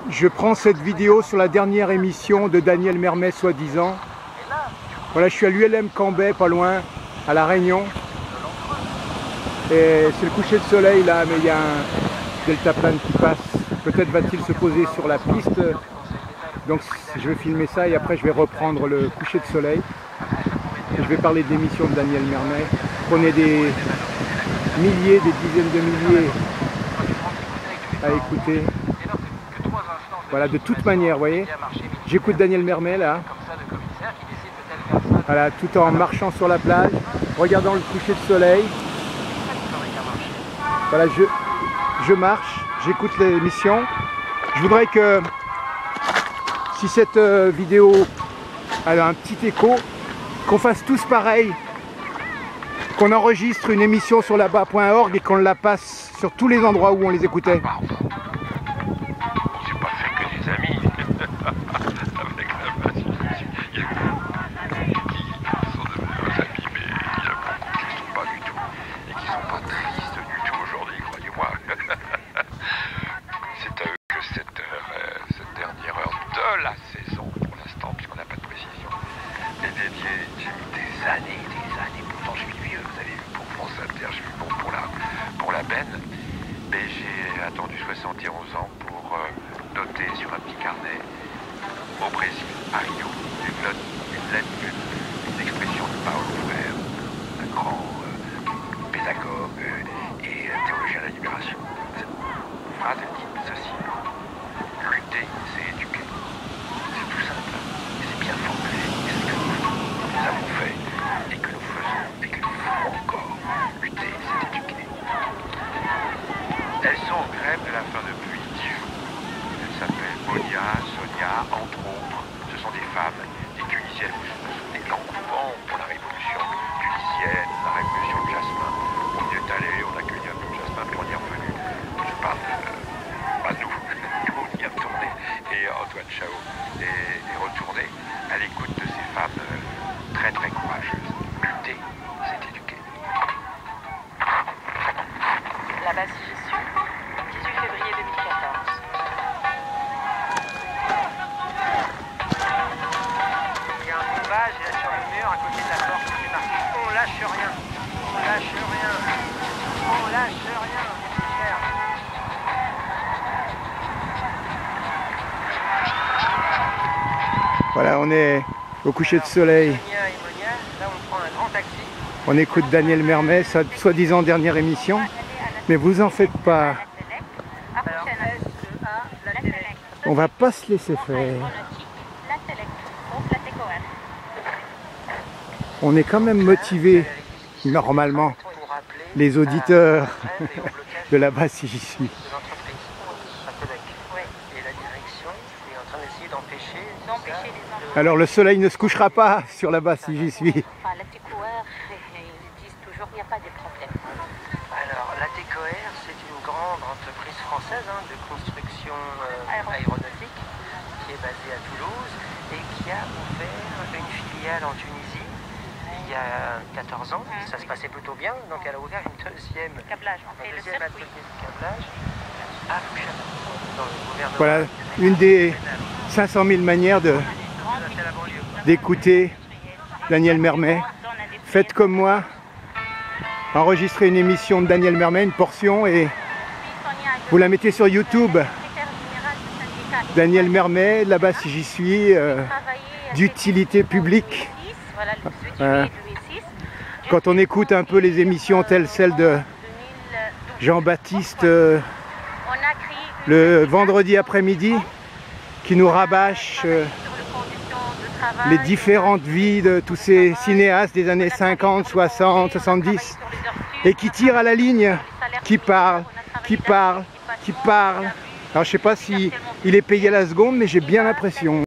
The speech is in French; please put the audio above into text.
Je prends cette vidéo sur la dernière émission de Daniel Mermet, soi-disant. Voilà, je suis à l'ULM Cambay, pas loin, à La Réunion. Et c'est le coucher de soleil là, mais il y a un deltaplane qui passe. Peut-être va-t-il se poser sur la piste. Donc je vais filmer ça et après je vais reprendre le coucher de soleil. Et je vais parler de l'émission de Daniel Mermet. Prenez des milliers, des dizaines de milliers à écouter. Voilà, de toute manière, vous voyez, j'écoute Daniel Mermet là. Voilà, tout en marchant sur la plage, regardant le coucher de soleil. Voilà, je marche, j'écoute l'émission. Je voudrais que, si cette vidéo a un petit écho, qu'on fasse tous pareil, qu'on enregistre une émission sur là-bas.org et qu'on la passe sur tous les endroits où on les écoutait. J'ai pas fait que des amis avec la base. Il y a qui sont devenus amis, mais il y a beaucoup qui ne sont pas du tout et qui ne sont pas tristes du tout aujourd'hui, croyez-moi. C'est à eux que cette dernière heure de la saison, pour l'instant, puisqu'on n'a pas de précision, est dédiée. J'ai mis des années, pourtant je suis vieux, vous avez vu, pour France Inter, je suis bon pour la benne. Mais j'ai attendu 71 ans pour noter sur un petit carnet au Brésil, à Rio, une expression de Paulo Freire, un grand pédagogue et théologien de la libération. Cette phrase dit ceci: lutter, c'est éduquer. C'est tout simple, et c'est bien formulé, et c'est ce que nous avons fait, et que nous faisons, et que nous ferons encore. Lutter, c'est éduquer. Elles sont en grève de la faim depuis 10 jours. Elles s'appellent Monia, Sonia, entre autres. Ce sont des femmes, des Tunisiennes. Vous vous souvenez de l'engouement pour la révolution tunisienne, la révolution de Jasmin. On y est allé, on a accueilli un peu Jasmin, puis on y est revenu. Je parle de nous on y est retourné. Et Antoine Chao est retourné à l'écoute de ces femmes très très courageuses. Lutter, c'est éduquer. La base j'y suis, 18 février 2014. Il y a un bombage et là sur le mur à côté de la porte c'est marqué on lâche rien, on lâche rien, on lâche rien, c'est clair. Voilà, on est au coucher de soleil. Sonia et Monia, là on prend un grand taxi. On écoute Daniel Mermet, soi-disant dernière émission. Mais vous en faites pas. Alors SEA, la télé. On va pas se laisser faire. On est quand même motivés, normalement, les auditeurs de la base si j'y suis. Alors le soleil ne se couchera pas sur la base si j'y suis. La TECOR, ils disent toujours qu'il n'y a pas de problème. Alors, la TECOR, c'est une grande entreprise française de construction aéronautique qui est basée à Toulouse et qui a ouvert une filiale en Tunisie il y a 14 ans. Ça se passait plutôt bien, donc elle a ouvert une deuxième Câblage, on fait le circuit. atelier de câblage à Fouchana, dans le gouvernement. Voilà, une des 500 000 manières d'écouter Daniel Mermet. Faites comme moi, enregistrez une émission de Daniel Mermet, une portion, et vous la mettez sur YouTube. Daniel Mermet, là-bas si j'y suis, d'utilité publique. Quand on écoute un peu les émissions telles celles de Jean-Baptiste le vendredi après-midi, qui nous rabâche les différentes vies de tous ces cinéastes des années 50, 60, 70, et qui tire à la ligne, qui parle. Alors je sais pas si il est payé à la seconde, mais j'ai bien l'impression.